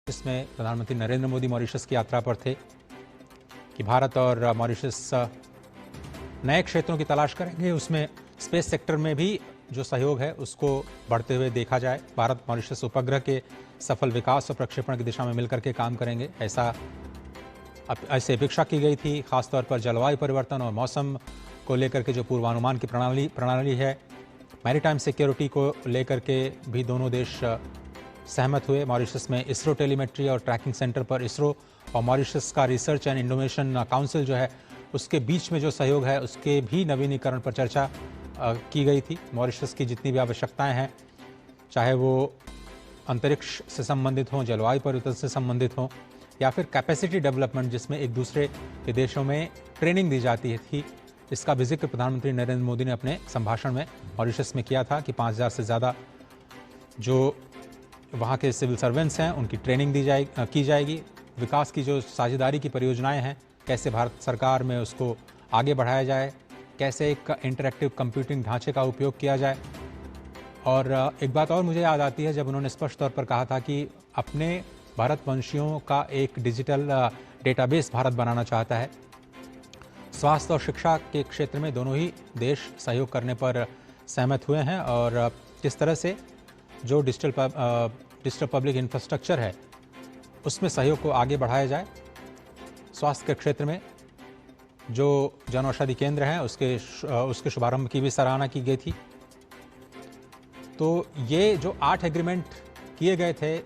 जिसमें प्रधानमंत्री नरेंद्र मोदी मॉरिशस की यात्रा पर थे कि भारत और मॉरिशस नए क्षेत्रों की तलाश करेंगे। उसमें स्पेस सेक्टर में भी जो सहयोग है उसको बढ़ते हुए देखा जाए। भारत मॉरिशस उपग्रह के सफल विकास और प्रक्षेपण की दिशा में मिलकर के काम करेंगे, ऐसे अपेक्षा की गई थी। खासतौर पर जलवायु परिवर्तन और मौसम को लेकर के जो पूर्वानुमान की प्रणाली है, मैरीटाइम सिक्योरिटी को लेकर के भी दोनों देश सहमत हुए। मॉरिशस में इसरो टेलीमेट्री और ट्रैकिंग सेंटर पर इसरो और मॉरिशस का रिसर्च एंड इनोवेशन काउंसिल जो है उसके बीच में जो सहयोग है उसके भी नवीनीकरण पर चर्चा की गई थी। मॉरिशस की जितनी भी आवश्यकताएं हैं, चाहे वो अंतरिक्ष से संबंधित हों, जलवायु परिवर्तन से संबंधित हों, या फिर कैपेसिटी डेवलपमेंट जिसमें एक दूसरे के देशों में ट्रेनिंग दी जाती थी, इसका भी जिक्र प्रधानमंत्री नरेंद्र मोदी ने अपने संभाषण में मॉरिशस में किया था कि 5000 से ज़्यादा जो वहाँ के सिविल सर्वेंट्स हैं उनकी ट्रेनिंग की जाएगी। विकास की जो साझेदारी की परियोजनाएं हैं, कैसे भारत सरकार में उसको आगे बढ़ाया जाए, कैसे एक इंटरैक्टिव कंप्यूटिंग ढांचे का उपयोग किया जाए। और एक बात और मुझे याद आती है जब उन्होंने स्पष्ट तौर पर कहा था कि अपने भारतवंशियों का एक डिजिटल डेटाबेस भारत बनाना चाहता है। स्वास्थ्य और शिक्षा के क्षेत्र में दोनों ही देश सहयोग करने पर सहमत हुए हैं और किस तरह से जो डिजिटल पब्लिक इंफ्रास्ट्रक्चर है उसमें सहयोग को आगे बढ़ाया जाए। स्वास्थ्य के क्षेत्र में जो जन औषधि केंद्र हैं उसके शुभारंभ की भी सराहना की गई थी। तो ये जो 8 एग्रीमेंट किए गए थे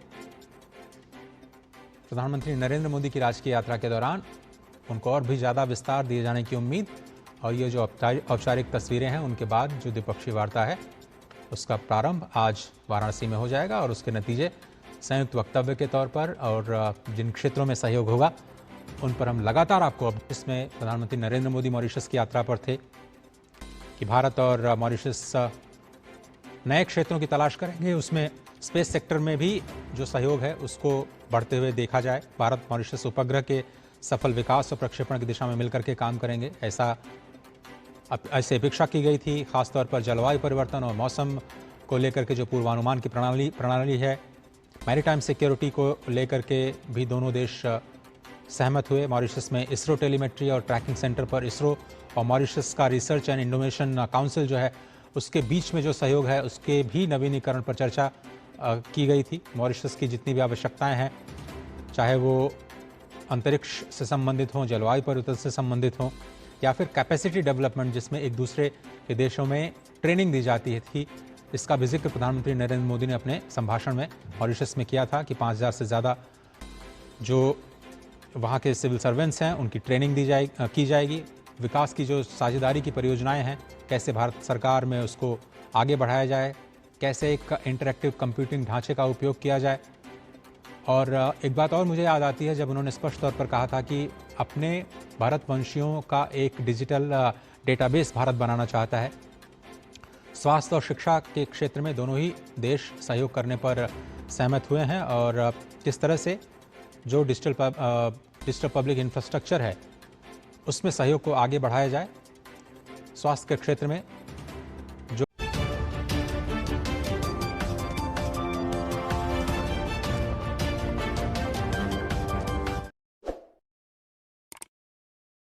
प्रधानमंत्री नरेंद्र मोदी की राजकीय यात्रा के दौरान, उनको और भी ज़्यादा विस्तार दिए जाने की उम्मीद, और ये जो औपचारिक तस्वीरें हैं उनके बाद जो द्विपक्षीय वार्ता है उसका प्रारंभ आज वाराणसी में हो जाएगा और उसके नतीजे संयुक्त वक्तव्य के तौर पर और जिन क्षेत्रों में सहयोग होगा उन पर हम लगातार आपको इसमें प्रधानमंत्री नरेंद्र मोदी मॉरिशस की यात्रा पर थे कि भारत और मॉरिशस नए क्षेत्रों की तलाश करेंगे। उसमें स्पेस सेक्टर में भी जो सहयोग है उसको बढ़ते हुए देखा जाए। भारत मॉरिशस उपग्रह के सफल विकास और प्रक्षेपण की दिशा में मिलकर के काम करेंगे, ऐसे अपेक्षा की गई थी। खासतौर पर जलवायु परिवर्तन और मौसम को लेकर के जो पूर्वानुमान की प्रणाली है, मैरीटाइम सिक्योरिटी को लेकर के भी दोनों देश सहमत हुए। मॉरिशस में इसरो टेलीमेट्री और ट्रैकिंग सेंटर पर इसरो और मॉरिशस का रिसर्च एंड इनोवेशन काउंसिल जो है उसके बीच में जो सहयोग है उसके भी नवीनीकरण पर चर्चा की गई थी। मॉरिशस की जितनी भी आवश्यकताएं हैं, चाहे वो अंतरिक्ष से संबंधित हों, जलवायु परिवर्तन से संबंधित हों, या फिर कैपेसिटी डेवलपमेंट जिसमें एक दूसरे के देशों में ट्रेनिंग दी जाती थी, इसका भी जिक्र प्रधानमंत्री नरेंद्र मोदी ने अपने संभाषण में मॉरिशस में किया था कि 5000 से ज़्यादा जो वहाँ के सिविल सर्वेंट्स हैं उनकी ट्रेनिंग की जाएगी। विकास की जो साझेदारी की परियोजनाएं हैं, कैसे भारत सरकार में उसको आगे बढ़ाया जाए, कैसे एक इंटरैक्टिव कंप्यूटिंग ढांचे का उपयोग किया जाए। और एक बात और मुझे याद आती है जब उन्होंने स्पष्ट तौर पर कहा था कि अपने भारतवंशियों का एक डिजिटल डेटाबेस भारत बनाना चाहता है। स्वास्थ्य और शिक्षा के क्षेत्र में दोनों ही देश सहयोग करने पर सहमत हुए हैं और किस तरह से जो डिजिटल पब्लिक इंफ्रास्ट्रक्चर है उसमें सहयोग को आगे बढ़ाया जाए। स्वास्थ्य के क्षेत्र में